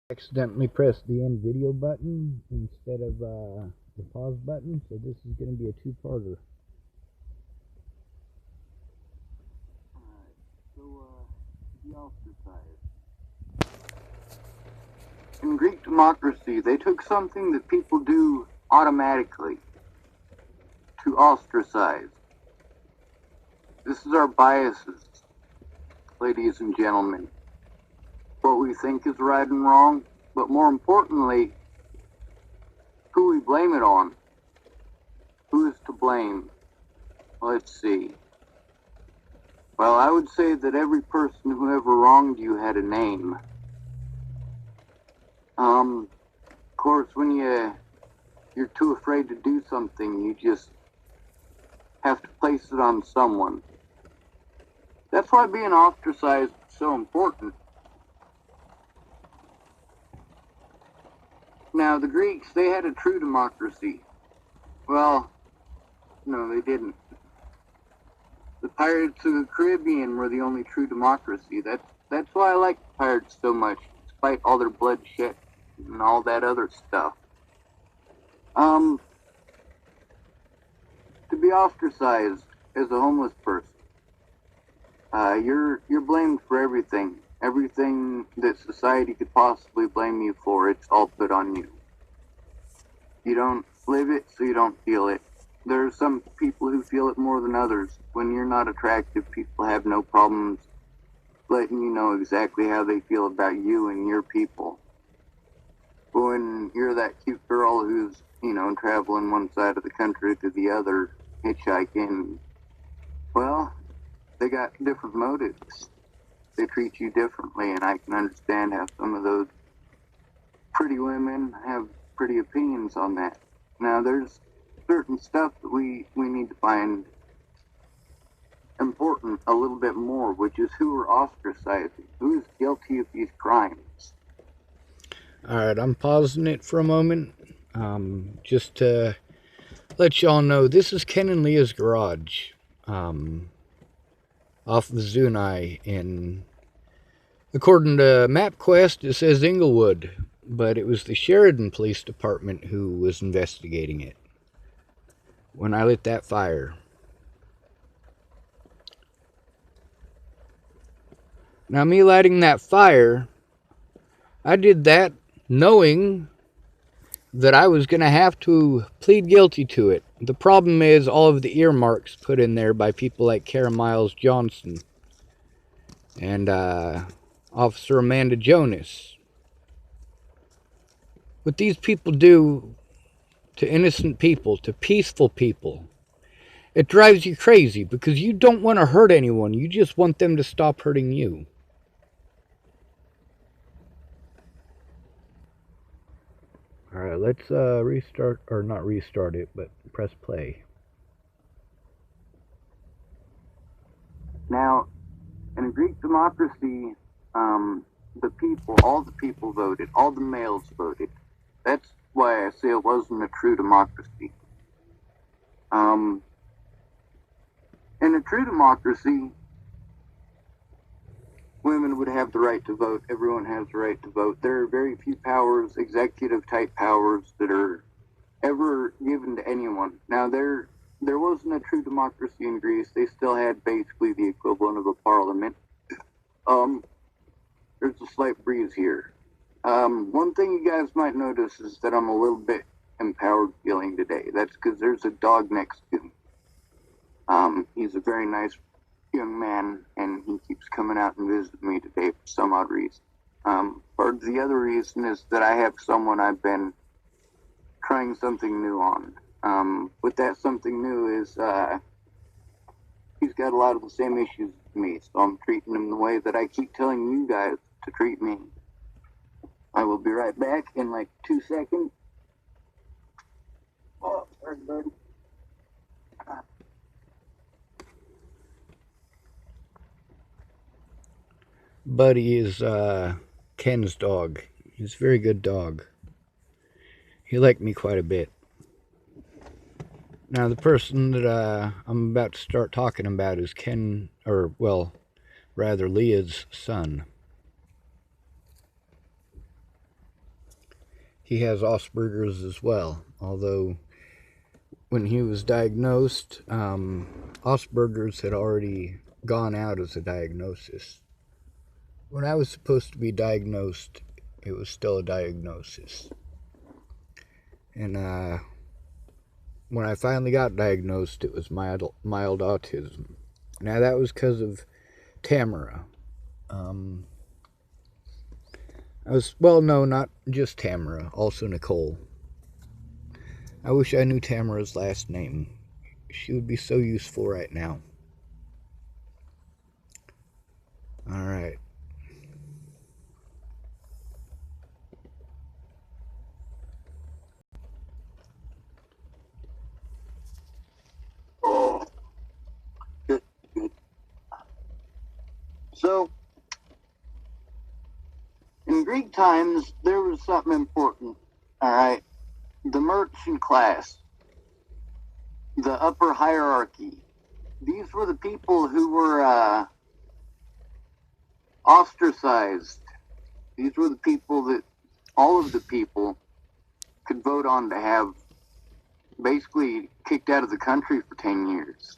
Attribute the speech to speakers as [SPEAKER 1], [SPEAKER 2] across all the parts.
[SPEAKER 1] Accidentally pressed the end video button instead of the pause button, so this is going to be a two-parter.
[SPEAKER 2] The ostracize. In Greek democracy, they took something that people do automatically to ostracize. This is our biases, ladies and gentlemen. What we think is right and wrong, but more importantly, who we blame it on. Who is to blame? Let's see. Well, I would say that every person who ever wronged you had a name. Of course, when you're too afraid to do something, you just have to place it on someone. That's why being ostracized is so important. Now, the Greeks, they had a true democracy. Well, no, they didn't. The Pirates of the Caribbean were the only true democracy. That's why I like the pirates so much, despite all their bloodshed and all that other stuff. To be ostracized as a homeless person, you're blamed for everything. Everything that society could possibly blame you for, it's all put on you. You don't live it, so you don't feel it. There are some people who feel it more than others. When you're not attractive, people have no problems letting you know exactly how they feel about you and your people. But when you're that cute girl who's, traveling one side of the country to the other, hitchhiking, well, they got different motives. They treat you differently, and I can understand how some of those pretty women have pretty opinions on that. Now, there's certain stuff that we need to find important a little bit more, which is who we're ostracizing, who's guilty of these crimes.
[SPEAKER 1] Alright, I'm pausing it for a moment. Just to let y'all know, this is Ken and Leah's garage. Off of Zunai in, according to MapQuest, it says Inglewood, but it was the Sheridan Police Department who was investigating it when I lit that fire. Now, me lighting that fire, I did that knowing that I was going to have to plead guilty to it. The problem is all of the earmarks put in there by people like Kara Miles Johnson and Officer Amanda Jonas. What these people do to innocent people, to peaceful people, it drives you crazy because you don't want to hurt anyone. You just want them to stop hurting you. Alright, let's restart, or not restart it, but press play.
[SPEAKER 2] Now, in a Greek democracy, all the people voted, all the males voted. That's why I say it wasn't a true democracy. In a true democracy, women would have the right to vote. Everyone has the right to vote. There are very few powers, executive-type powers, that are ever given to anyone. Now, there wasn't a true democracy in Greece. They still had basically the equivalent of a parliament. There's a slight breeze here. One thing you guys might notice is that I'm a little bit empowered feeling today. That's because there's a dog next to me. He's a very nice young man, and he keeps coming out and visiting me today for some odd reason. Part of the other reason is that I have someone I've been trying something new on. What that something new is, he's got a lot of the same issues as me, so I'm treating him the way that I keep telling you guys to treat me. I will be right back in like 2 seconds. Oh, sorry, buddy.
[SPEAKER 1] Buddy is Ken's dog. He's a very good dog. He liked me quite a bit. Now, the person that I'm about to start talking about is Ken, or, rather, Leah's son. he has Asperger's as well. Although when he was diagnosed, Asperger's had already gone out as a diagnosis. When I was supposed to be diagnosed, it was still a diagnosis. And when I finally got diagnosed, it was mild autism. Now that was because of Tamara. No, not just Tamara, also Nicole. I wish I knew Tamara's last name. She would be so useful right now. Alright.
[SPEAKER 2] Good, good. So, in Greek times, there was something important. Alright. The merchant class, the upper hierarchy. These were the people who were ostracized. These were the people that all of the people could vote on to have basically kicked out of the country for 10 years.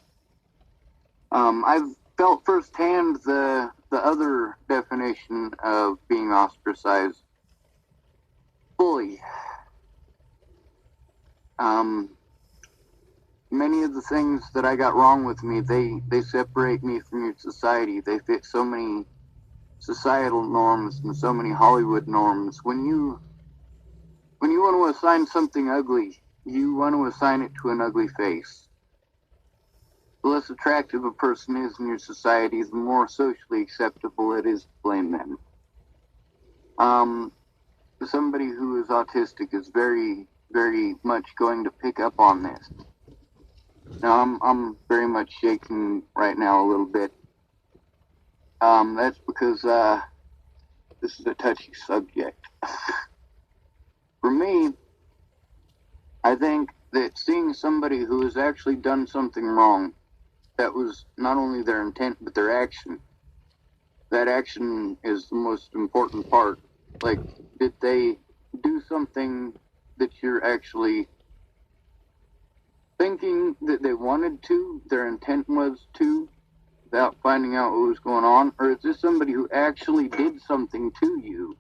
[SPEAKER 2] I've felt firsthand the other definition of being ostracized fully. Many of the things that I got wrong with me, they separate me from your society. They fit so many societal norms and so many Hollywood norms. When you want to assign something ugly, you want to assign it to an ugly face. The less attractive a person is in your society, the more socially acceptable it is to blame them. Somebody who is autistic is very, very much going to pick up on this. Now, I'm very much shaking right now a little bit. That's because this is a touchy subject. For me, I think that seeing somebody who has actually done something wrong, that was not only their intent, but their action. That action is the most important part. Like, did they do something that you're actually thinking that they wanted to, their intent was to, without finding out what was going on? Or is this somebody who actually did something to you?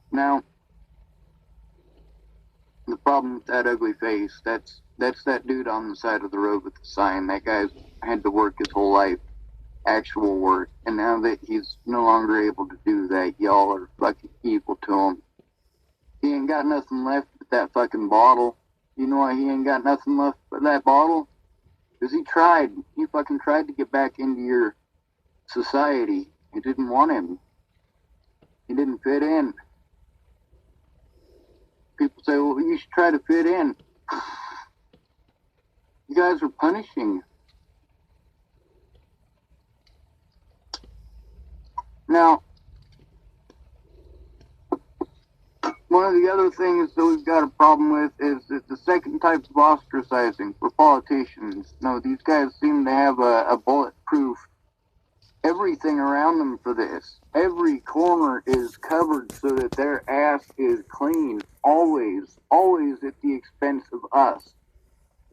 [SPEAKER 2] Now, the problem with that ugly face, that's that dude on the side of the road with the sign. That guy's had to work his whole life, actual work, and now that he's no longer able to do that, y'all are fucking evil to him. He ain't got nothing left but that fucking bottle. You know why he ain't got nothing left but that bottle? Because he fucking tried to get back into your society. You didn't want him. He didn't fit in. People say, well, you should try to fit in. You guys are punishing. Now, one of the other things that we've got a problem with is that the second type of ostracizing for politicians. No, these guys seem to have a bulletproof everything around them for this. Every corner is covered so that their ass is clean. Always, always at the expense of us.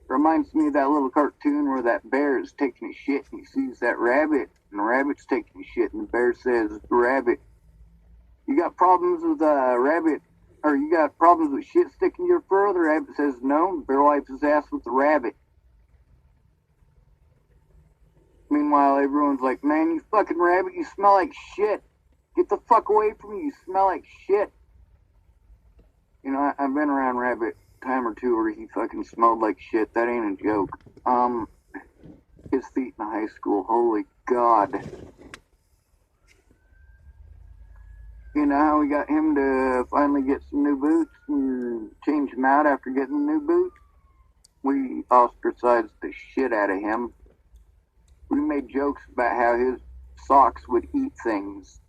[SPEAKER 2] Reminds me of that little cartoon where that bear is taking a shit and he sees that rabbit, and the rabbit's taking a shit, and the bear says, "Rabbit, you got problems with rabbit, or you got problems with shit sticking to your fur?" The rabbit says, "No." The bear wipes his ass with the rabbit. Meanwhile, everyone's like, "Man, you fucking rabbit, you smell like shit. Get the fuck away from me, you smell like shit." You know, I've been around rabbit a time or two where he fucking smelled like shit. That ain't a joke. His feet in high school, holy God. You know how we got him to finally get some new boots and change them out after getting the new boots? We ostracized the shit out of him. We made jokes about how his socks would eat things.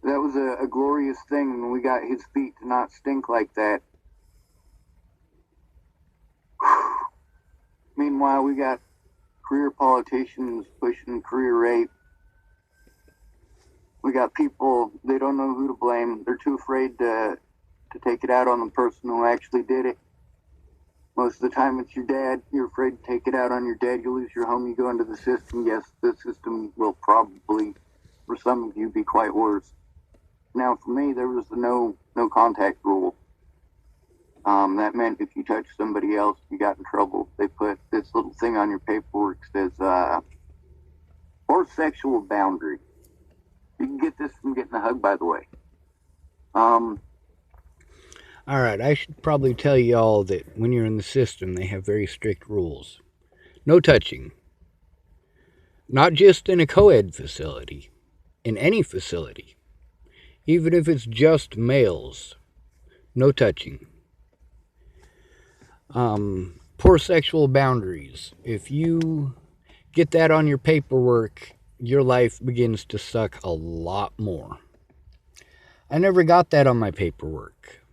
[SPEAKER 2] That was a glorious thing when we got his feet to not stink like that. Meanwhile, we got career politicians pushing career rape. We got people, they don't know who to blame. They're too afraid to take it out on the person who actually did it. Most of the time it's your dad. You're afraid to take it out on your dad. You lose your home, you go into the system. Yes, the system will probably, for some of you, be quite worse. Now, for me, there was the no contact rule. That meant if you touched somebody else, you got in trouble. They put this little thing on your paperwork that says, or sexual boundary. You can get this from getting a hug, by the way.
[SPEAKER 1] All right, I should probably tell you all that when you're in the system, they have very strict rules. No touching. Not just in a co-ed facility, in any facility. Even if it's just males, no touching. Poor sexual boundaries. If you get that on your paperwork, your life begins to suck a lot more. I never got that on my paperwork.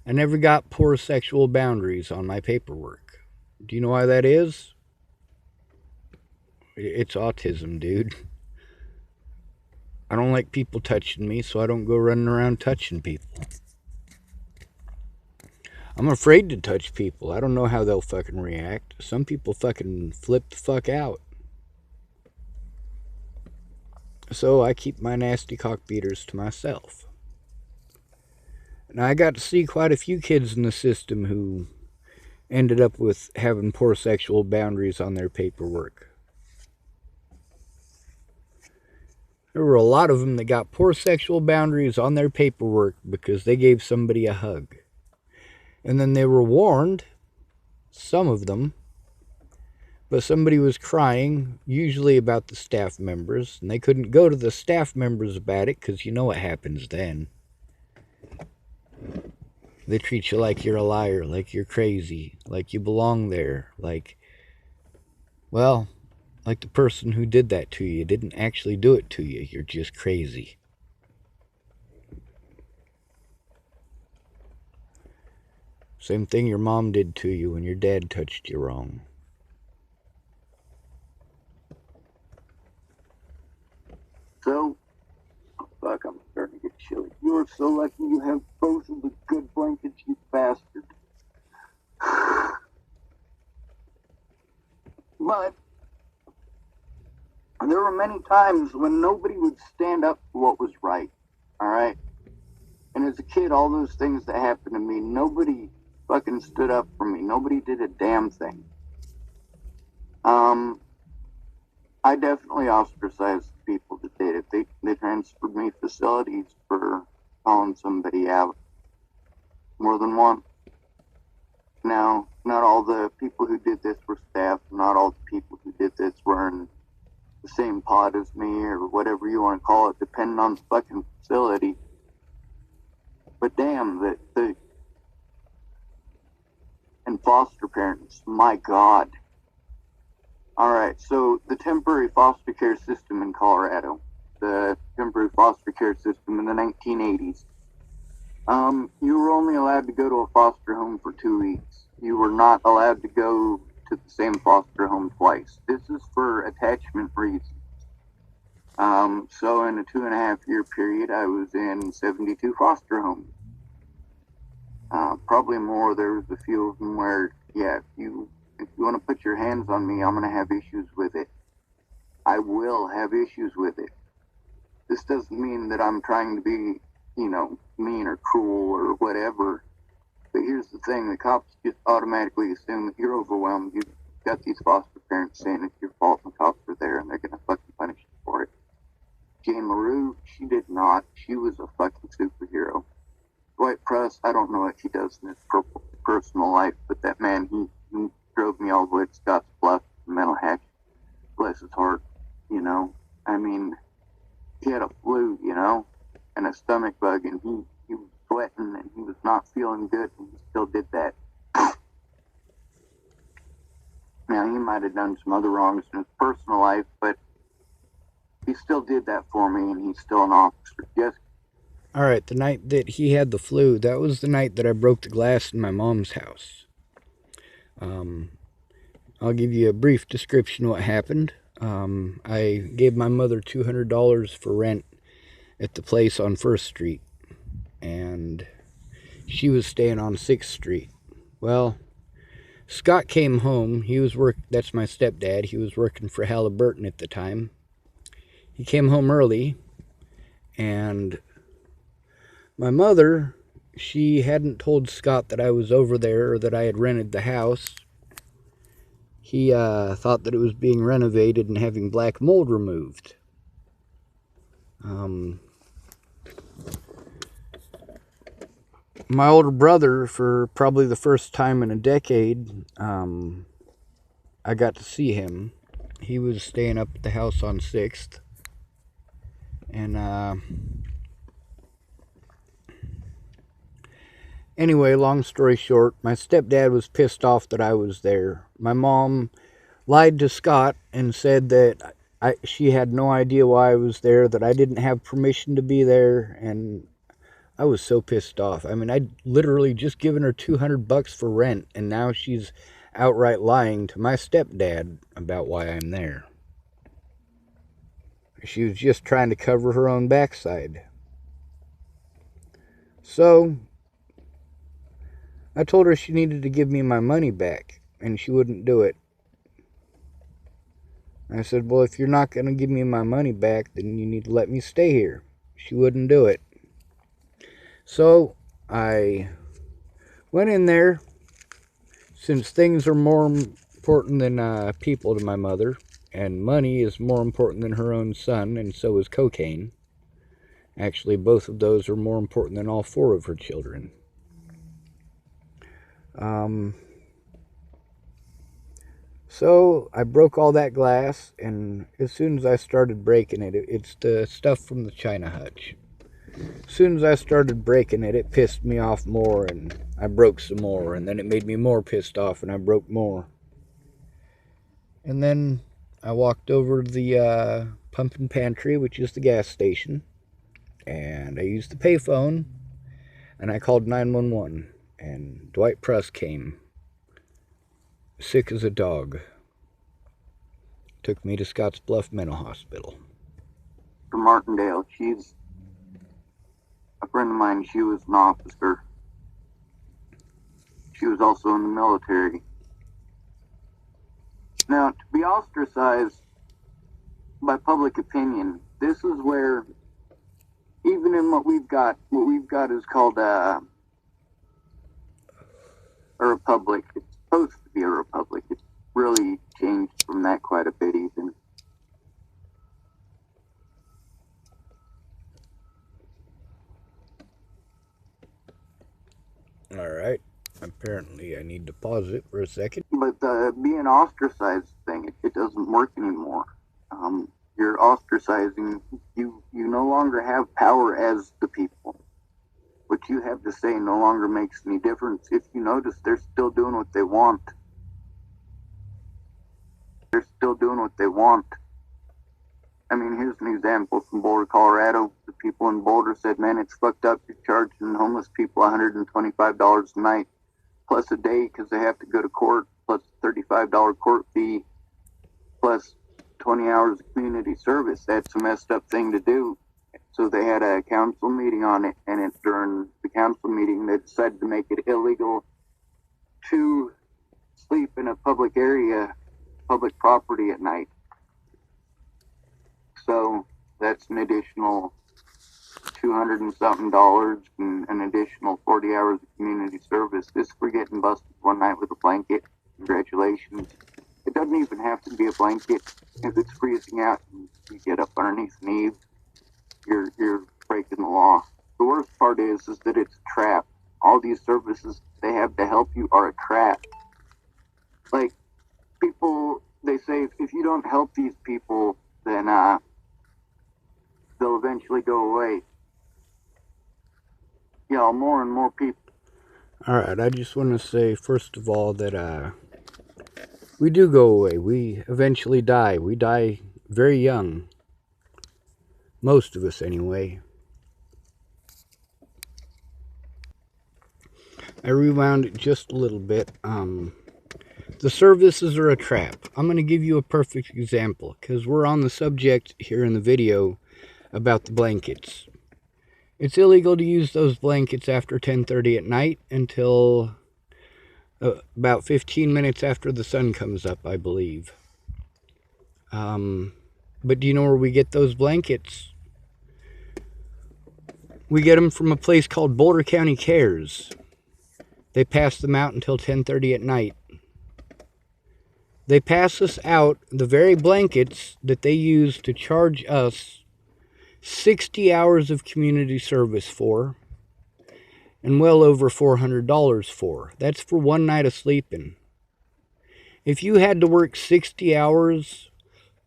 [SPEAKER 1] I never got poor sexual boundaries on my paperwork. Do you know why that is? It's autism, dude. I don't like people touching me, so I don't go running around touching people. I'm afraid to touch people. I don't know how they'll fucking react. Some people fucking flip the fuck out. So I keep my nasty cock beaters to myself. And I got to see quite a few kids in the system who ended up with having poor sexual boundaries on their paperwork. There were a lot of them that got poor sexual boundaries on their paperwork because they gave somebody a hug. And then they were warned, some of them, but somebody was crying, usually about the staff members, and they couldn't go to the staff members about it because you know what happens then. They treat you like you're a liar, like you're crazy, like you belong there, like the person who did that to you didn't actually do it to you. You're just crazy. Same thing your mom did to you when your dad touched you wrong.
[SPEAKER 2] So, fuck, I'm starting to get chilly. You are so lucky you have both of the good blankets, you bastard. But there were many times when nobody would stand up for what was right. Alright? And as a kid, all those things that happened to me, nobody fucking stood up for me. Nobody did a damn thing. I definitely ostracized the people that did it. They transferred me facilities for calling somebody out more than once. Now, not all the people who did this were staff. Not all the people who did this were in the same pod as me or whatever you want to call it, depending on the fucking facility. But damn, and foster parents, my God. Alright, so the temporary foster care system in Colorado, the temporary foster care system in the 1980s, you were only allowed to go to a foster home for 2 weeks. You were not allowed to go to the same foster home twice. This is for attachment reasons. So in a 2.5-year period, I was in 72 foster homes. Probably more. There was a few of them where, yeah, if you want to put your hands on me, I'm going to have issues with it. I will have issues with it. This doesn't mean that I'm trying to be, mean or cruel or whatever. But here's the thing, the cops just automatically assume that you're overwhelmed. You've got these foster parents saying it's your fault, and the cops are there and they're going to fucking punish you for it. Jane LaRue, she did not. She was a fucking superhero. Dwight Press, I don't know what he does in his personal life, but that man, he drove me all the way to Scotts Bluff, mental hatch. Bless his heart, I mean, he had a flu, and a stomach bug, and he was sweating, and he was not feeling good, and he still did that. Now, he might have done some other wrongs in his personal life, but he still did that for me, and he's still an officer. Yes.
[SPEAKER 1] All right, the night that he had the flu, that was the night that I broke the glass in my mom's house. I'll give you a brief description of what happened. I gave my mother $200 for rent at the place on 1st Street, and she was staying on 6th Street. Well, Scott came home. That's my stepdad. He was working for Halliburton at the time. He came home early, and my mother, she hadn't told Scott that I was over there or that I had rented the house. He thought that it was being renovated and having black mold removed. My older brother, for probably the first time in a decade, I got to see him. He was staying up at the house on 6th. And anyway, long story short, my stepdad was pissed off that I was there. My mom lied to Scott and said that she had no idea why I was there, that I didn't have permission to be there, and I was so pissed off. I mean, I'd literally just given her $200 for rent, and now she's outright lying to my stepdad about why I'm there. She was just trying to cover her own backside. So I told her she needed to give me my money back, and she wouldn't do it. I said, well, if you're not going to give me my money back, then you need to let me stay here. She wouldn't do it. So I went in there, since things are more important than people to my mother, and money is more important than her own son, and so is cocaine. Actually, both of those are more important than all 4 of her children. So I broke all that glass, and as soon as I started breaking it, it's the stuff from the China hutch. As soon as I started breaking it, it pissed me off more, and I broke some more, and then it made me more pissed off, and I broke more. And then I walked over to the pump and pantry, which is the gas station, and I used the payphone, and I called 911, and Dwight Press came, sick as a dog. Took me to Scottsbluff Mental Hospital.
[SPEAKER 2] From Martindale, she's a friend of mine. She was an officer. She was also in the military. Now, to be ostracized by public opinion, this is where, even in what we've got is called a republic. It's supposed to be a republic. It's really changed from that quite a bit, even.
[SPEAKER 1] Alright, apparently I need to pause it for a second.
[SPEAKER 2] But the being ostracized thing, it doesn't work anymore. You're ostracizing, you no longer have power as the people. What you have to say no longer makes any difference. If you notice, they're still doing what they want. They're still doing what they want. I mean, here's an example from Boulder, Colorado. The people in Boulder said, man, it's fucked up. You're charging homeless people $125 a night, plus a day because they have to go to court, plus a $35 court fee, plus 20 hours of community service. That's a messed up thing to do. So they had a council meeting on it, and during the council meeting, they decided to make it illegal to sleep in a public area, public property at night. So that's an additional $200 and something and an additional 40 hours of community service. This for getting busted one night with a blanket. Congratulations. It doesn't even have to be a blanket. If it's freezing out and you get up underneath an eave, you're breaking the law. The worst part is that it's a trap. All these services they have to help you are a trap. Like, people, they say if you don't help these people, then they'll eventually go away. You know, more and more people.
[SPEAKER 1] Alright, I just want to say, first of all, that we do go away. We eventually die. We die very young. Most of us, anyway. I rewound it just a little bit. The services are a trap. I'm going to give you a perfect example, because we're on the subject here in the video about the blankets. It's illegal to use those blankets after 10:30 at night until about 15 minutes after the sun comes up, I believe. But do you know where we get those blankets? We get them from a place called Boulder County Cares. They pass them out until 10:30 at night. They pass us out the very blankets that they use to charge us 60 hours of community service for, and well over $400 for. That's for one night of sleeping. If you had to work 60 hours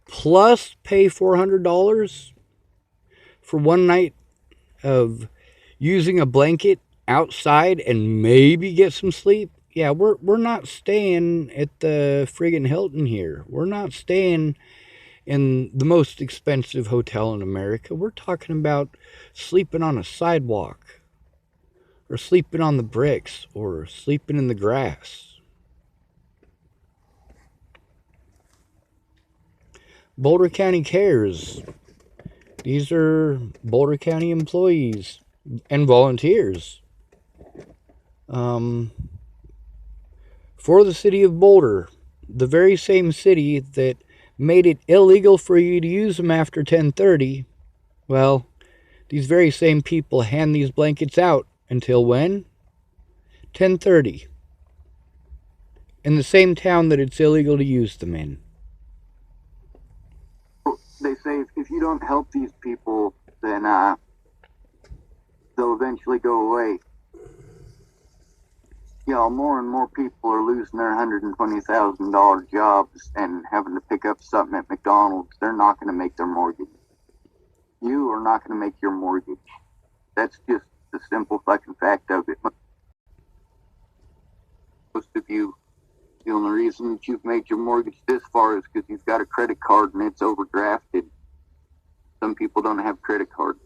[SPEAKER 1] plus pay $400 for one night of using a blanket outside and maybe get some sleep, yeah, we're not staying at the friggin' Hilton here. We're not staying in the most expensive hotel in America. We're talking about sleeping on a sidewalk, or sleeping on the bricks, or sleeping in the grass. Boulder County Cares. These are Boulder County employees and volunteers for the city of Boulder, the very same city that made it illegal for you to use them after 10:30. Well, these very same people hand these blankets out until when? 10:30. In the same town that it's illegal to use them in.
[SPEAKER 2] They say if you don't help these people, then they'll eventually go away. You know, more and more people are losing their $120,000 jobs and having to pick up something at McDonald's. They're not going to make their mortgage. You are not going to make your mortgage. That's just the simple fucking fact of it. Most of you, the only reason that you've made your mortgage this far is because you've got a credit card and it's overdrafted. Some people don't have credit cards.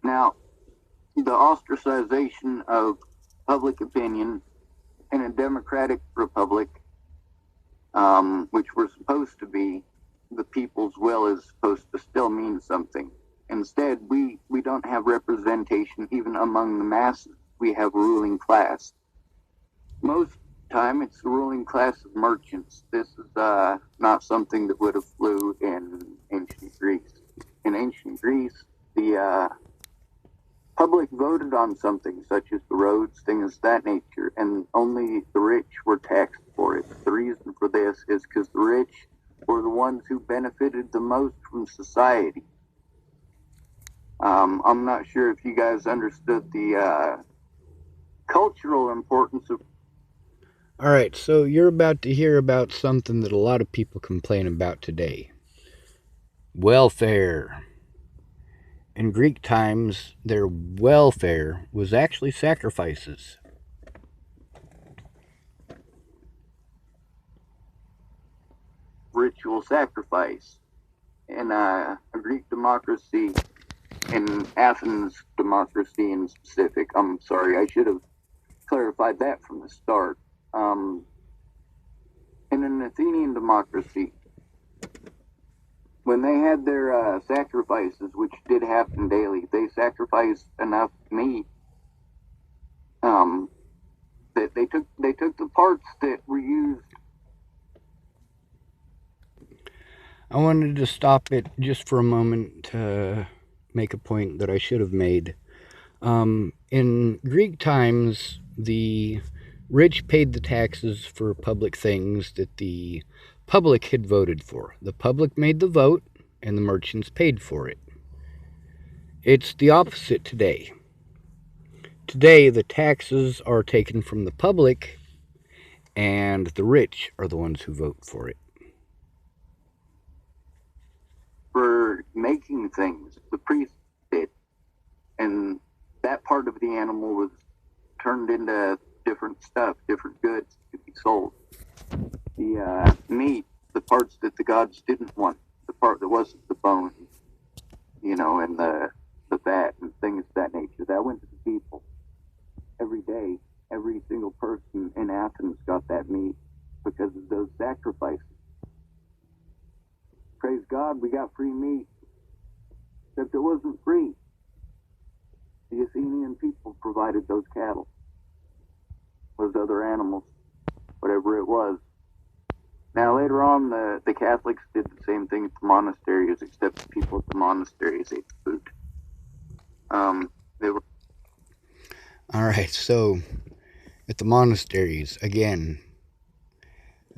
[SPEAKER 2] Now, the ostracization of public opinion in a democratic republic, which we're supposed to be, the people's will is supposed to still mean something. Instead, we don't have representation even among the masses. We have a ruling class. Most time, it's the ruling class of merchants. This is not something that would have flew in ancient Greece. In ancient Greece, the public voted on something such as the roads, things of that nature, and only the rich were taxed for it. The reason for this is because the rich were the ones who benefited the most from society. I'm not sure if you guys understood the cultural importance of.
[SPEAKER 1] All right, so you're about to hear about something that a lot of people complain about today. Welfare. In Greek times, their welfare was actually sacrifices.
[SPEAKER 2] Ritual sacrifice. In a Greek democracy, in Athens democracy in specific, I'm sorry, I should have clarified that from the start. In an Athenian democracy, when they had their sacrifices, which did happen daily, they sacrificed enough meat that they took the parts that were used.
[SPEAKER 1] I wanted to stop it just for a moment to make a point that I should have made. In Greek times, the rich paid the taxes for public things that the public had voted for. The public made the vote, and the merchants paid for it. It's the opposite today. Today, the taxes are taken from the public, and the rich are the ones who vote for it.
[SPEAKER 2] For making things, the priest did, and that part of the animal was turned into different stuff, different goods to be sold. The meat, the parts that the gods didn't want, the part that wasn't the bone, you know, and the fat and things of that nature, that went to the people. Every day, every single person in Athens got that meat because of those sacrifices. Praise God, we got free meat. except it wasn't free. The Athenian people provided those cattle, those other animals, whatever it was. Now, later on, the Catholics did the same thing at the monasteries, except the people at the monasteries ate the food. They were.
[SPEAKER 1] All right, so at the monasteries, again,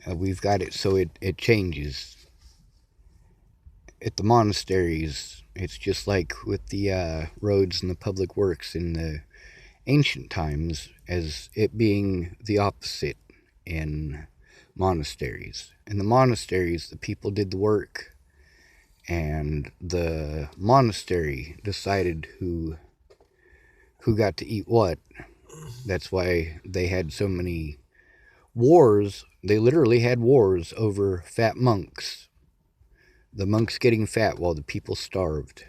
[SPEAKER 1] we've got it so it changes. At the monasteries, it's just like with the roads and the public works in the ancient times, as it being the opposite in monasteries. In the monasteries, the people did the work, and the monastery decided who got to eat what. That's why they had so many wars. They literally had wars over fat monks. The monks getting fat while the people starved.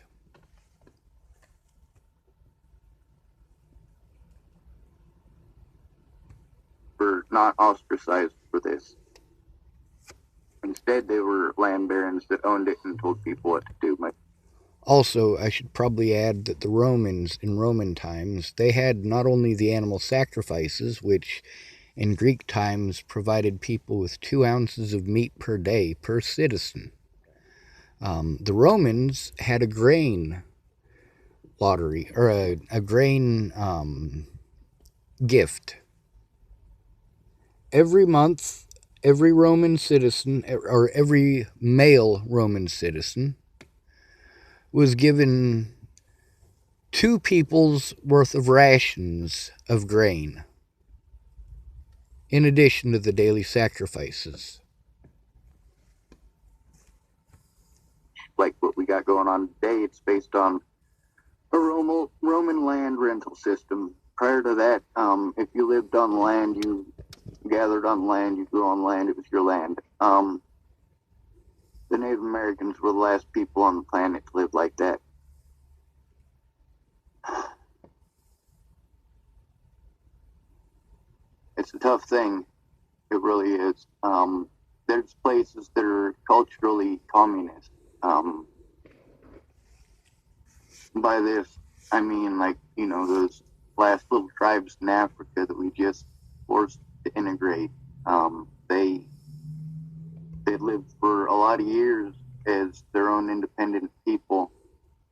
[SPEAKER 2] Were not ostracized for this. Instead, they were land barons that owned it and told people what to do.
[SPEAKER 1] Also, I should probably add that the Romans, in Roman times, they had not only the animal sacrifices, which in Greek times provided people with 2 ounces of meat per day per citizen. The Romans had a grain lottery, or a grain gift. Every month, every Roman citizen, or every male Roman citizen, was given 2 people's worth of rations of grain, in addition to the daily sacrifices.
[SPEAKER 2] Like what we got going on today, it's based on a Roman land rental system. Prior to that, if you lived on land, you gathered on land, you grew on land, it was your land. The Native Americans were the last people on the planet to live like that. It's a tough thing. It really is. There's places that are culturally communist. By this, I mean, like, those last little tribes in Africa that we just forced to integrate. They lived for a lot of years as their own independent people,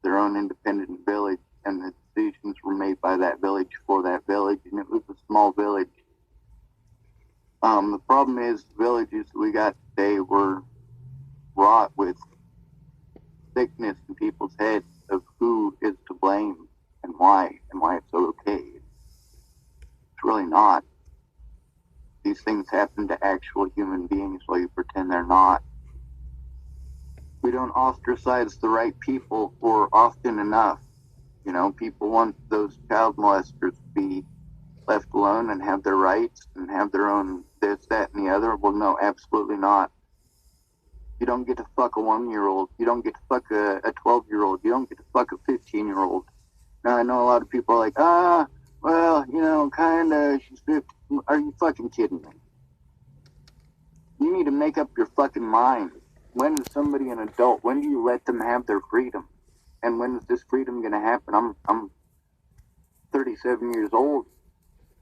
[SPEAKER 2] their own independent village, and the decisions were made by that village for that village, and it was a small village. The problem is the villages that we got today were wrought with sickness in people's heads of who is to blame and why it's okay. It's really not. These things happen to actual human beings while you pretend they're not. We don't ostracize the right people for often enough. People want those child molesters to be left alone and have their rights and have their own this, that, and the other. Well, no, absolutely not. You don't get to fuck a 1-year-old. You don't get to fuck a 12-year-old. You don't get to fuck a 15-year-old. Now, I know a lot of people are like, well, kinda, she's 15. Are you fucking kidding me? You need to make up your fucking mind. When is somebody an adult? When do you let them have their freedom? And when is this freedom going to happen? I'm 37 years old.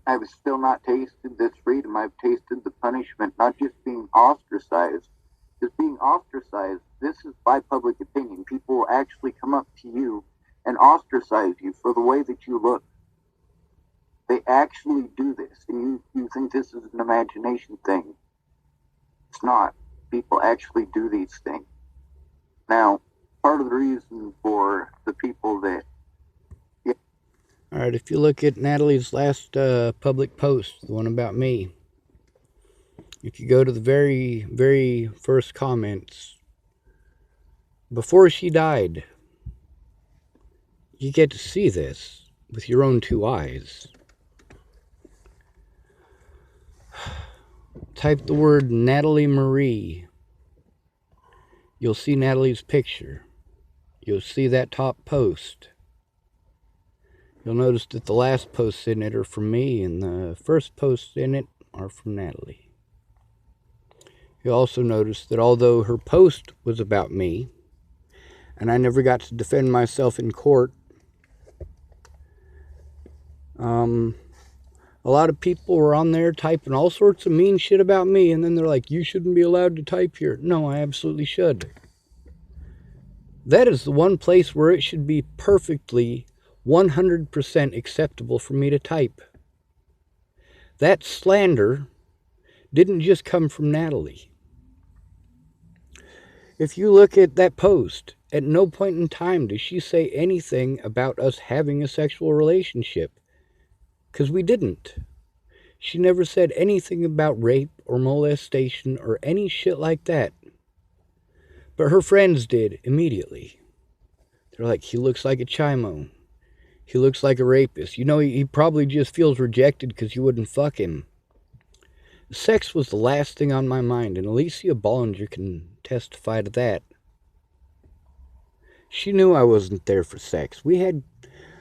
[SPEAKER 2] I've still not tasted this freedom. I've tasted the punishment, not just being ostracized. Just being ostracized, this is by public opinion. People will actually come up to you and ostracize you for the way that you look. They actually do this, and you think this is an imagination thing. It's not. People actually do these things. Now, part of the reason for the people that...
[SPEAKER 1] All right, if you look at Natalie's last public post, the one about me, if you go to the very, very first comments, before she died, you get to see this with your own 2 eyes. Type the word Natalie Marie. You'll see Natalie's picture. You'll see that top post. You'll notice that the last posts in it are from me, and the first posts in it are from Natalie. You'll also notice that although her post was about me, and I never got to defend myself in court. A lot of people were on there typing all sorts of mean shit about me, and then they're like, you shouldn't be allowed to type here. No, I absolutely should. That is the one place where it should be perfectly 100% acceptable for me to type. That slander didn't just come from Natalie. If you look at that post, at no point in time does she say anything about us having a sexual relationship. Because we didn't. She never said anything about rape or molestation or any shit like that. But her friends did immediately. They're like, he looks like a chimo. He looks like a rapist. You know, he probably just feels rejected because you wouldn't fuck him. Sex was the last thing on my mind, and Alicia Bollinger can testify to that. She knew I wasn't there for sex. We had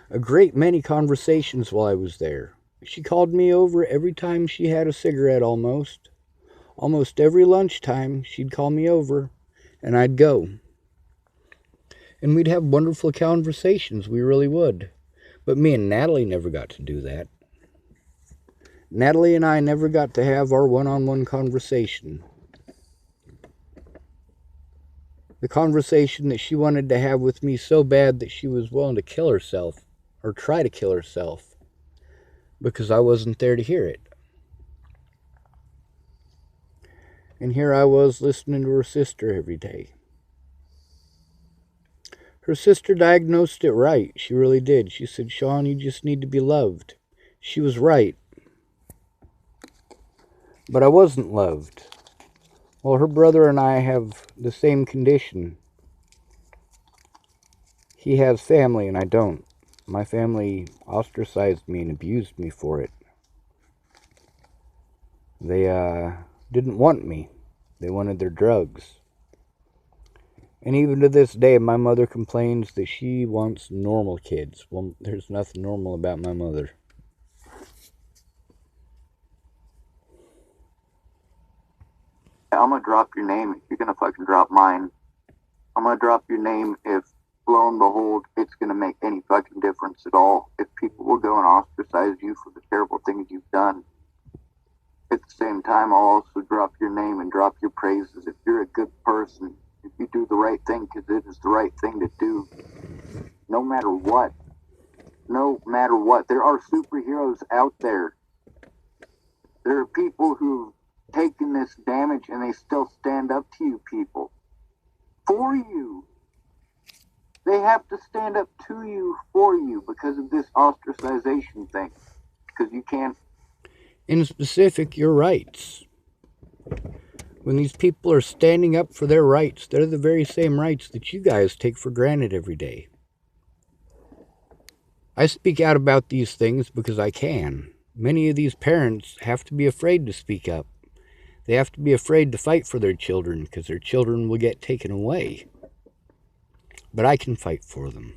[SPEAKER 1] a great many conversations while I was there. She called me over every time she had a cigarette almost. Almost every lunchtime, she'd call me over, and I'd go. And we'd have wonderful conversations, we really would. But me and Natalie never got to do that. Natalie and I never got to have our one-on-one conversation. The conversation that she wanted to have with me so bad that she was willing to kill herself, or try to kill herself, because I wasn't there to hear it. And here I was listening to her sister every day. Her sister diagnosed it right. She really did. She said, Sean, you just need to be loved. She was right. But I wasn't loved. Well, her brother and I have the same condition. He has family and I don't. My family ostracized me and abused me for it. They didn't want me. They wanted their drugs. And even to this day, my mother complains that she wants normal kids. Well, there's nothing normal about my mother.
[SPEAKER 2] I'm gonna drop your name if you're gonna fucking drop mine. I'm gonna drop your name if, lo and behold, it's gonna make any fucking difference at all. If people will go and ostracize you for the terrible things you've done. At the same time, I'll also drop your name and drop your praises if you're a good person. If you do the right thing, because it is the right thing to do. No matter what. No matter what. There are superheroes out there. There are people who've taken this damage and they still stand up to you people. For you. They have to stand up to you for you because of this ostracization thing. Because you can't.
[SPEAKER 1] In specific, your rights. When these people are standing up for their rights, they're the very same rights that you guys take for granted every day. I speak out about these things because I can. Many of these parents have to be afraid to speak up. They have to be afraid to fight for their children because their children will get taken away. But I can fight for them.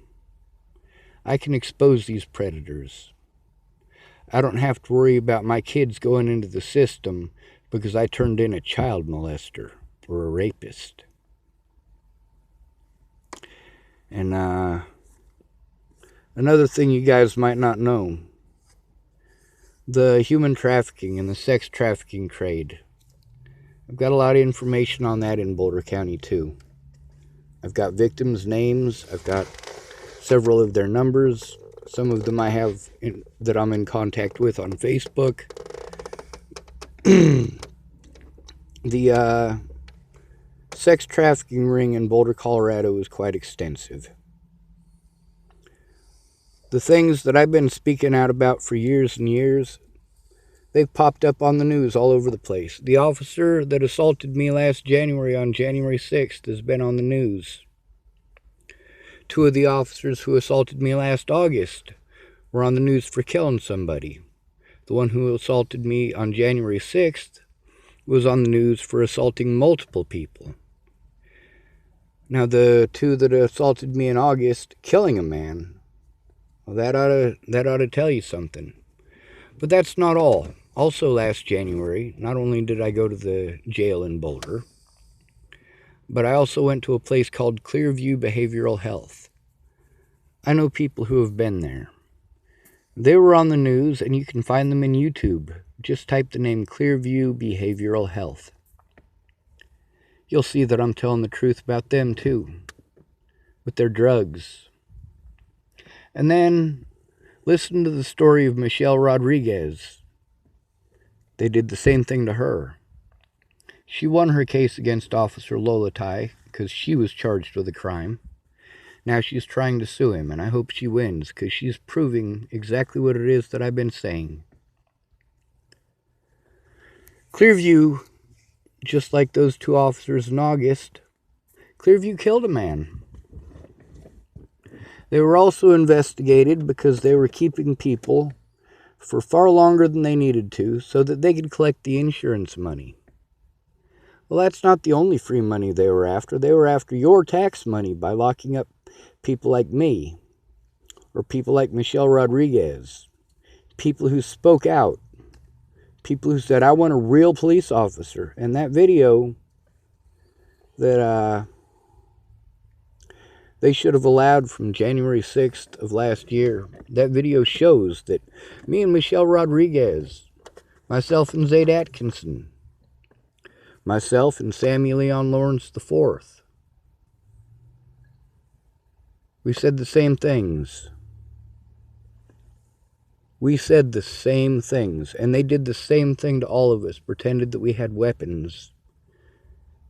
[SPEAKER 1] I can expose these predators. I don't have to worry about my kids going into the system because I turned in a child molester or a rapist. And another thing you guys might not know, the human trafficking and the sex trafficking trade. I've got a lot of information on that in Boulder County too. I've got victims' names. I've got several of their numbers. Some of them I have that I'm in contact with on Facebook. The sex trafficking ring in Boulder, Colorado is quite extensive. The things that I've been speaking out about for years and years, they've popped up on the news all over the place. The officer that assaulted me last January on January 6th has been on the news. 2 of the officers who assaulted me last August were on the news for killing somebody. The one who assaulted me on January 6th was on the news for assaulting multiple people. Now, the 2 that assaulted me in August, killing a man, well, that ought to tell you something. But that's not all. Also last January, not only did I go to the jail in Boulder, but I also went to a place called Clearview Behavioral Health. I know people who have been there. They were on the news, and you can find them in YouTube. Just type the name Clearview Behavioral Health. You'll see that I'm telling the truth about them too, with their drugs. And then listen to the story of Michelle Rodriguez. They did the same thing to her. She won her case against Officer Lolatai because she was charged with a crime. Now she's trying to sue him, and I hope she wins because she's proving exactly what it is that I've been saying. Clearview, just like those two officers in August, Clearview killed a man. They were also investigated because they were keeping people for far longer than they needed to so that they could collect the insurance money. Well, that's not the only free money they were after. They were after your tax money by locking up people like me, or people like Michelle Rodriguez, people who spoke out, people who said, I want a real police officer. And that video that they should have allowed from January 6th of last year, that video shows that me and Michelle Rodriguez, myself and Zayd Atkinson, myself and Sammy Leon Lawrence IV, we said the same things. We said the same things, and they did the same thing to all of us, pretended that we had weapons,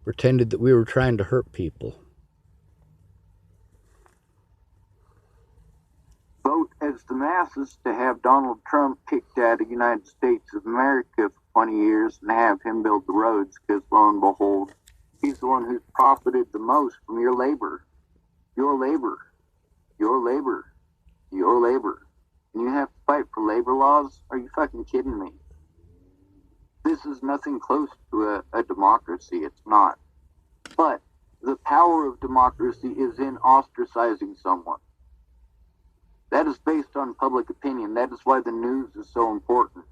[SPEAKER 1] pretended that we were trying to hurt people.
[SPEAKER 2] Vote as the masses to have Donald Trump kicked out of the United States of America for 20 years and have him build the roads, because lo and behold, he's the one who's profited the most from your labor. Your labor. Your labor. Your labor. And you have to fight for labor laws? Are you fucking kidding me? This is nothing close to a democracy. It's not. But the power of democracy is in ostracizing someone. That is based on public opinion. That is why the news is so important.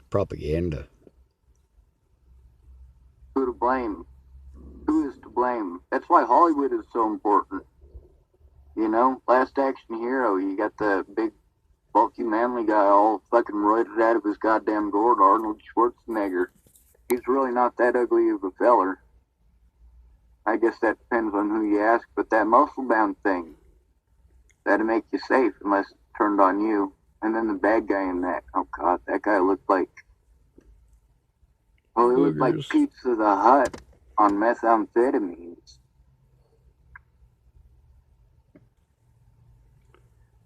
[SPEAKER 1] Propaganda.
[SPEAKER 2] Who to blame? Who is to blame? That's why Hollywood is so important. You know, Last Action Hero, you got the big, bulky, manly guy all fucking roided out of his goddamn gourd, Arnold Schwarzenegger. He's really not that ugly of a feller. I guess that depends on who you ask, but that muscle-bound thing, that'd make you safe unless it turned on you. And then the bad guy in that, oh god, that guy looked like, well, he looked like Pizza the Hut on methamphetamines.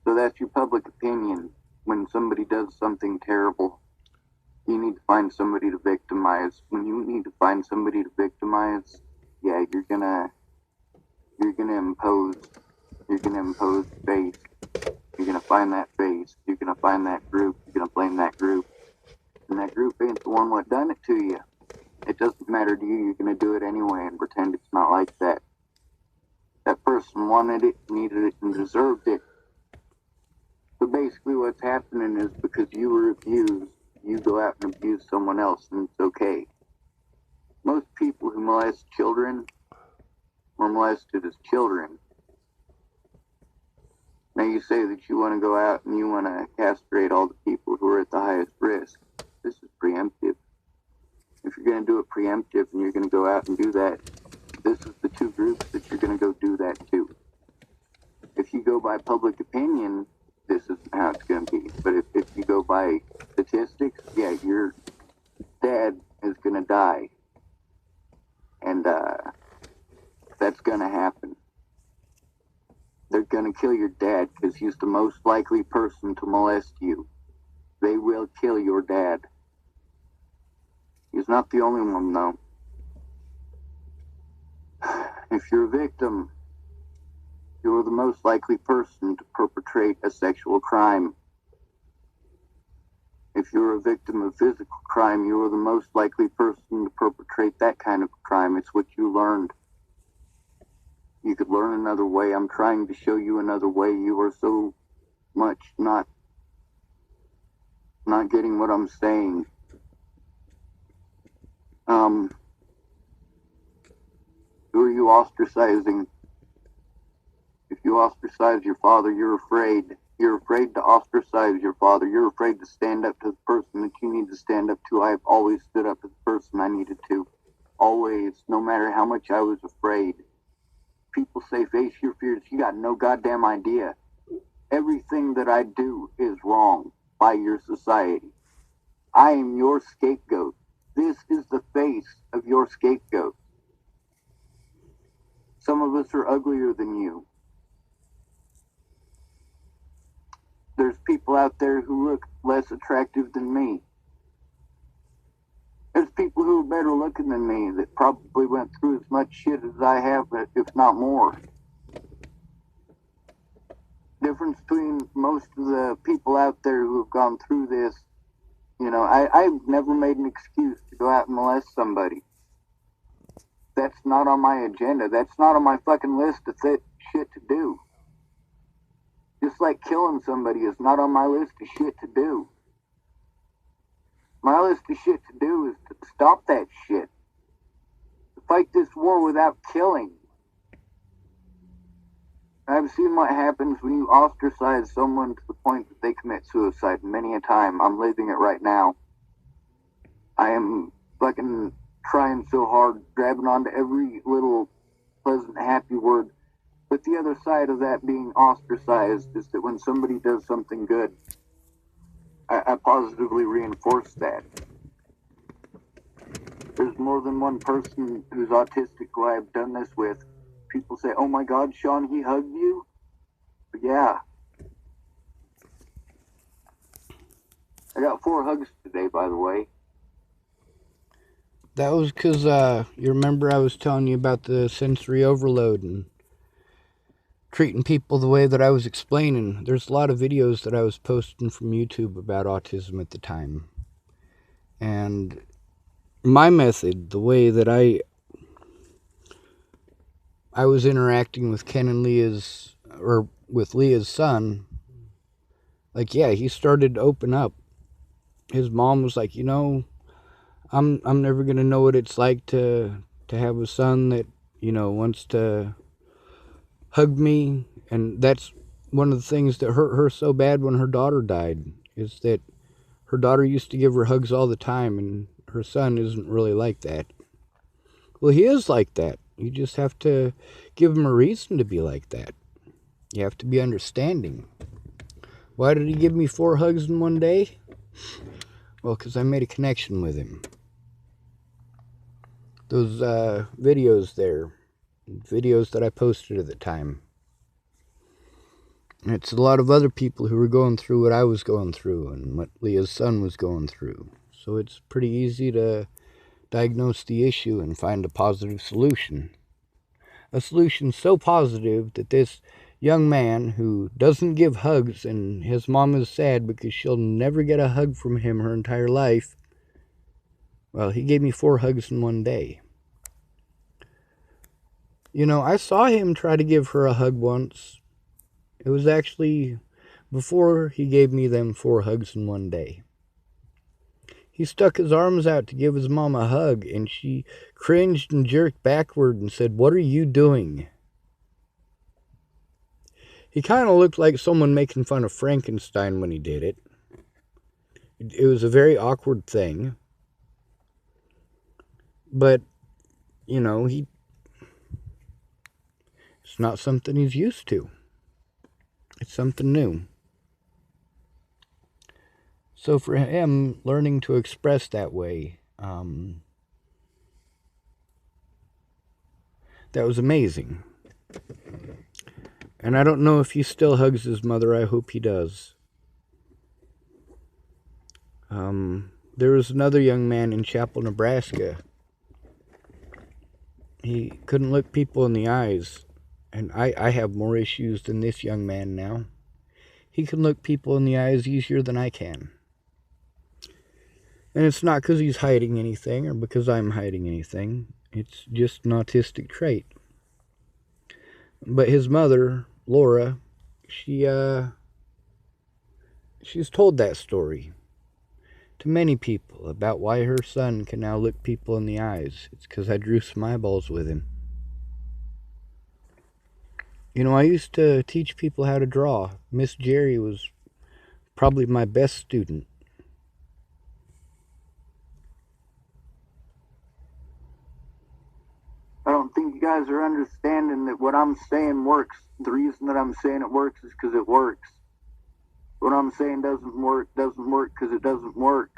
[SPEAKER 2] So that's your public opinion. When somebody does something terrible, you need to find somebody to victimize. When you need to find somebody to victimize, yeah, you're gonna impose face. You're gonna find that face. You're gonna find that group. You're gonna blame that group. And that group ain't the one what done it to you. It doesn't matter to you. You're gonna do it anyway and pretend it's not like that. That person wanted it, needed it, and deserved it. So basically what's happening is because you were abused, you go out and abuse someone else, and it's okay. Most people who molest children were molested as children. Now you say that you want to go out and you want to castrate all the people who are at the highest risk. This is preemptive. If you're going to do it preemptive and you're going to go out and do that, this is the two groups that you're going to go do that to. If you go by public opinion, this is how it's going to be. But if you go by statistics, yeah, your dad is going to die. And that's going to happen. They're going to kill your dad because he's the most likely person to molest you. They will kill your dad. He's not the only one, though. If you're a victim, you're the most likely person to perpetrate a sexual crime. If you're a victim of physical crime, you are the most likely person to perpetrate that kind of crime. It's what you learned. You could learn another way. I'm trying to show you another way. You are so much not getting what I'm saying. Who are you ostracizing? If you ostracize your father, you're afraid. You're afraid to ostracize your father. You're afraid to stand up to the person that you need to stand up to. I have always stood up to the person I needed to. Always, no matter how much I was afraid. People say, face your fears. You got no goddamn idea. Everything that I do is wrong by your society. I am your scapegoat. This is the face of your scapegoat. Some of us are uglier than you. There's people out there who look less attractive than me. There's people who are better looking than me that probably went through as much shit as I have, if not more. Difference between most of the people out there who have gone through this, you know, I've never made an excuse to go out and molest somebody. That's not on my agenda. That's not on my fucking list of shit to do. Just like killing somebody is not on my list of shit to do. My list of shit to do is to stop that shit. To fight this war without killing. I've seen what happens when you ostracize someone to the point that they commit suicide many a time. I'm living it right now. I am fucking trying so hard, grabbing onto every little pleasant, happy word. But the other side of that being ostracized is that when somebody does something good, I positively reinforce that. There's more than one person who's autistic who I've done this with. People say, oh my God, Sean, he hugged you? But yeah. I got 4 hugs today, by the way.
[SPEAKER 1] That was because you remember I was telling you about the sensory overload and treating people the way that I was explaining. There's a lot of videos that I was posting from YouTube about autism at the time. And my method, the way that I was interacting with Ken and Leah's, or with Leah's son, like, yeah, he started to open up. His mom was like, you know, I'm never going to know what it's like to have a son that, you know, wants to hug me. And that's one of the things that hurt her so bad when her daughter died, is that her daughter used to give her hugs all the time, and her son isn't really like that. Well, he is like that. You just have to give him a reason to be like that. You have to be understanding. Why did he give me 4 hugs in one day? Well, because I made a connection with him. Those videos there, videos that I posted at the time. And it's a lot of other people who were going through what I was going through and what Leah's son was going through. So it's pretty easy to diagnose the issue and find a positive solution. A solution so positive that this young man who doesn't give hugs, and his mom is sad because she'll never get a hug from him her entire life, well, he gave me 4 hugs in one day. You know, I saw him try to give her a hug once. It was actually before he gave me them 4 hugs in one day. He stuck his arms out to give his mom a hug, and she cringed and jerked backward and said, "What are you doing?" He kind of looked like someone making fun of Frankenstein when he did it. It was a very awkward thing. But, you know, it's not something he's used to. It's something new. So for him, learning to express that way, that was amazing. And I don't know if he still hugs his mother. I hope he does. There was another young man in Chapel, Nebraska. He couldn't look people in the eyes. And I have more issues than this young man now. He can look people in the eyes easier than I can. And it's not because he's hiding anything or because I'm hiding anything. It's just an autistic trait. But his mother, Laura, she's told that story to many people about why her son can now look people in the eyes. It's because I drew some eyeballs with him. You know, I used to teach people how to draw. Miss Jerry was probably my best student.
[SPEAKER 2] I don't think you guys are understanding that what I'm saying works. The reason that I'm saying it works is because it works. What I'm saying doesn't work because it doesn't work.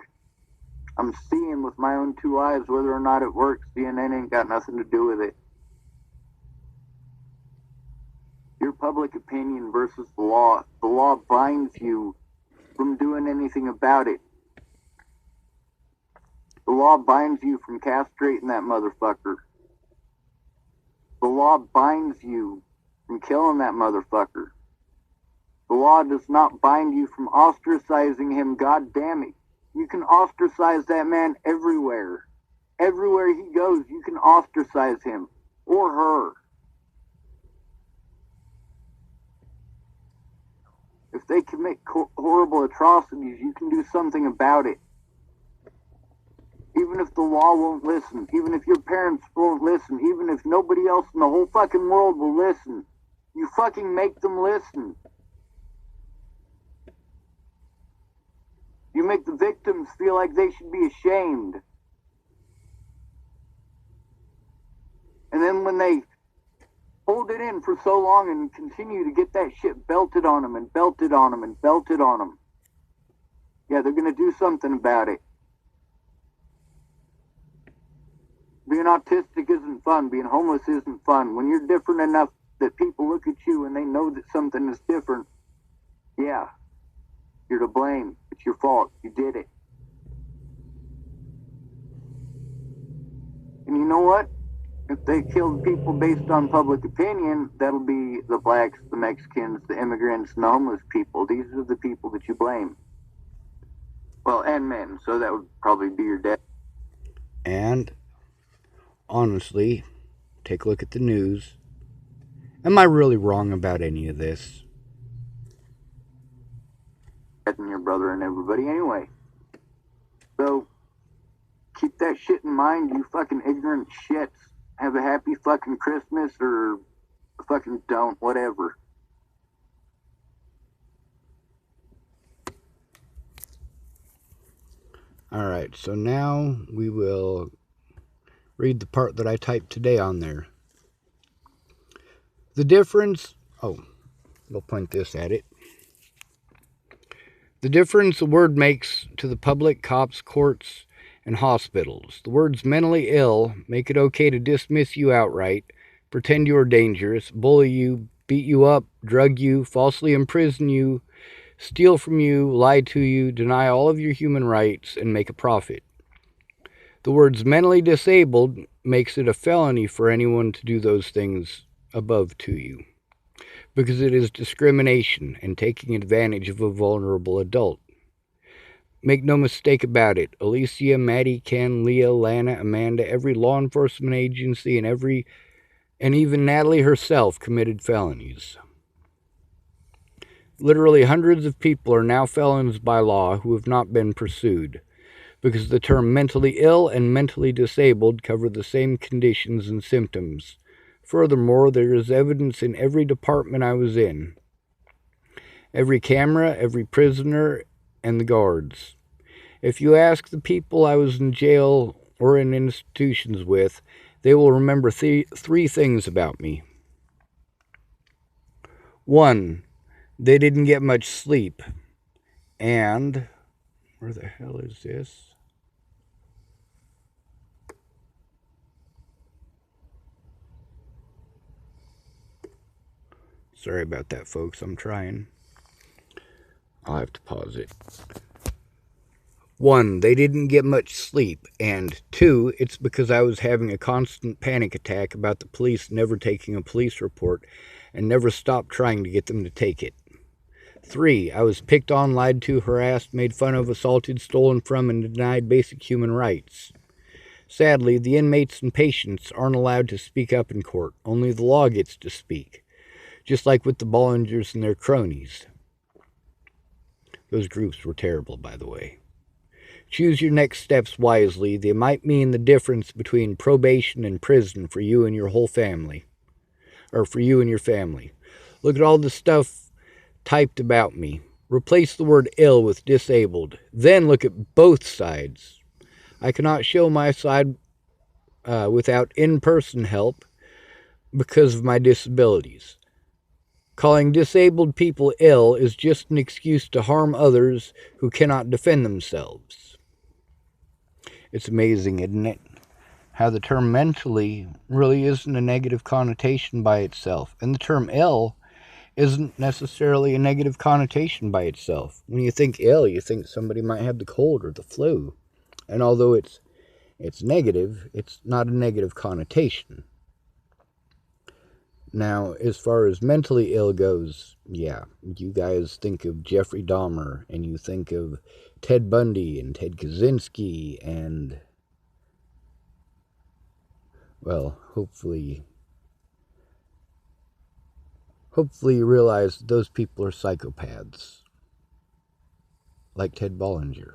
[SPEAKER 2] I'm seeing with my own two eyes whether or not it works. CNN ain't got nothing to do with it. Your public opinion versus the law. The law binds you from doing anything about it. The law binds you from castrating that motherfucker. The law binds you from killing that motherfucker. The law does not bind you from ostracizing him. God damn it. You can ostracize that man everywhere. Everywhere he goes, you can ostracize him or her. If they commit horrible atrocities, you can do something about it. Even if the law won't listen, even if your parents won't listen, even if nobody else in the whole fucking world will listen, you fucking make them listen. You make the victims feel like they should be ashamed. And then when they hold it in for so long and continue to get that shit belted on them and belted on them and belted on them, yeah, they're going to do something about it. Being autistic isn't fun. Being homeless isn't fun. When you're different enough that people look at you and they know that something is different, yeah, you're to blame. It's your fault. You did it. And you know what? If they killed people based on public opinion, that'll be the blacks, the Mexicans, the immigrants, and the homeless people. These are the people that you blame. Well, and men, so that would probably be your dad.
[SPEAKER 1] And honestly, take a look at the news. Am I really wrong about any of this?
[SPEAKER 2] And your brother and everybody anyway. So, keep that shit in mind, you fucking ignorant shits. Have a happy fucking Christmas or fucking don't, whatever.
[SPEAKER 1] Alright, so now we will read the part that I typed today on there. The difference... Oh, we'll point this at it. The difference a word makes to the public, cops, courts, and hospitals. The words mentally ill make it okay to dismiss you outright, pretend you are dangerous, bully you, beat you up, drug you, falsely imprison you, steal from you, lie to you, deny all of your human rights, and make a profit. The words mentally disabled makes it a felony for anyone to do those things above to you, because it is discrimination and taking advantage of a vulnerable adult. Make no mistake about it, Alicia, Maddie, Ken, Leah, Lana, Amanda, every law enforcement agency and even Natalie herself committed felonies. Literally hundreds of people are now felons by law who have not been pursued, because the term mentally ill and mentally disabled cover the same conditions and symptoms. Furthermore, there is evidence in every department I was in. Every camera, every prisoner, and the guards. If you ask the people I was in jail or in institutions with, they will remember three things about me. 1, they didn't get much sleep. And, where the hell is this? Sorry about that, folks. I'm trying. I'll have to pause it. 1, they didn't get much sleep. And 2, it's because I was having a constant panic attack about the police never taking a police report and never stopped trying to get them to take it. 3, I was picked on, lied to, harassed, made fun of, assaulted, stolen from, and denied basic human rights. Sadly, the inmates and patients aren't allowed to speak up in court. Only the law gets to speak. Just like with the Bollingers and their cronies. Those groups were terrible, by the way. Choose your next steps wisely. They might mean the difference between probation and prison for you and your whole family. or for you and your family. Look at all the stuff typed about me. Replace the word ill with disabled. Then look at both sides. I cannot show my side without in-person help because of my disabilities. Calling disabled people ill is just an excuse to harm others who cannot defend themselves. It's amazing, isn't it? How the term mentally really isn't a negative connotation by itself. And the term ill isn't necessarily a negative connotation by itself. When you think ill, you think somebody might have the cold or the flu. And although it's negative, it's not a negative connotation. Now, as far as mentally ill goes, yeah, you guys think of Jeffrey Dahmer, and you think of Ted Bundy and Ted Kaczynski, and, well, hopefully you realize those people are psychopaths, like Ted Bollinger.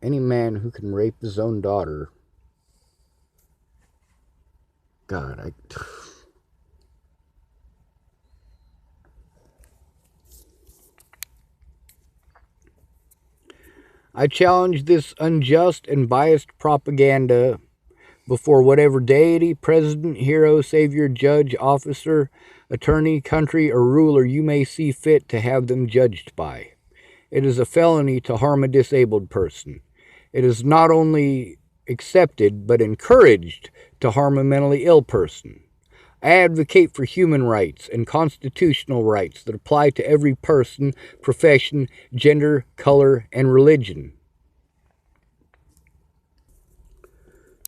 [SPEAKER 1] Any man who can rape his own daughter, God, I challenge this unjust and biased propaganda before whatever deity, president, hero, savior, judge, officer, attorney, country, or ruler you may see fit to have them judged by. It is a felony to harm a disabled person. It is not only accepted, but encouraged to harm a mentally ill person. I advocate for human rights and constitutional rights that apply to every person, profession, gender, color, and religion.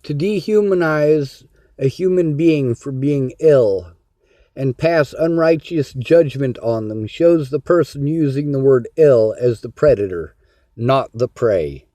[SPEAKER 1] To dehumanize a human being for being ill and pass unrighteous judgment on them shows the person using the word ill as the predator, not the prey.